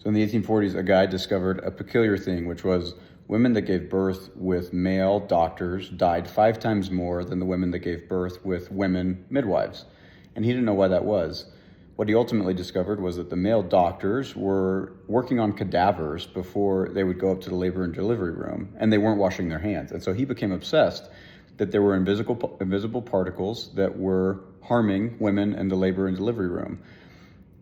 So in the 1840s, a guy discovered a peculiar thing, which was women that gave birth with male doctors died 5 times more than the women that gave birth with women midwives. And he didn't know why that was. What he ultimately discovered was that the male doctors were working on cadavers before they would go up to the labor and delivery room, and they weren't washing their hands. And so he became obsessed that there were invisible particles that were harming women in the labor and delivery room.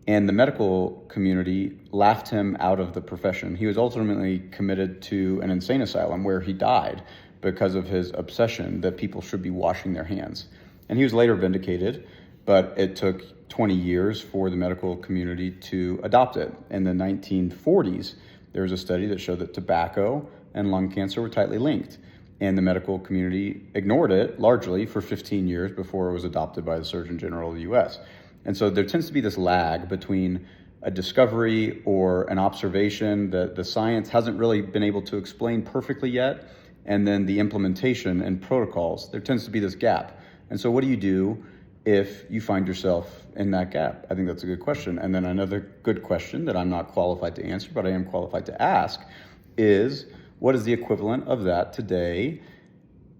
And the medical community laughed him out of the profession. He was ultimately committed to an insane asylum where he died because of his obsession that people should be washing their hands. And he was later vindicated, but it took 20 years for the medical community to adopt it. In the 1940s, there was a study that showed that tobacco and lung cancer were tightly linked. And the medical community ignored it largely for 15 years before it was adopted by the Surgeon General of the US. And so there tends to be this lag between a discovery or an observation that the science hasn't really been able to explain perfectly yet, and then the implementation and protocols. There tends to be this gap. And so what do you do if you find yourself in that gap? I think that's a good question. And then another good question that I'm not qualified to answer, but I am qualified to ask, is what is the equivalent of that today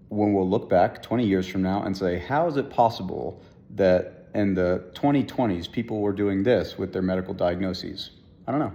when we'll look back 20 years from now and say, how is it possible that in the 2020s, people were doing this with their medical diagnoses? I don't know.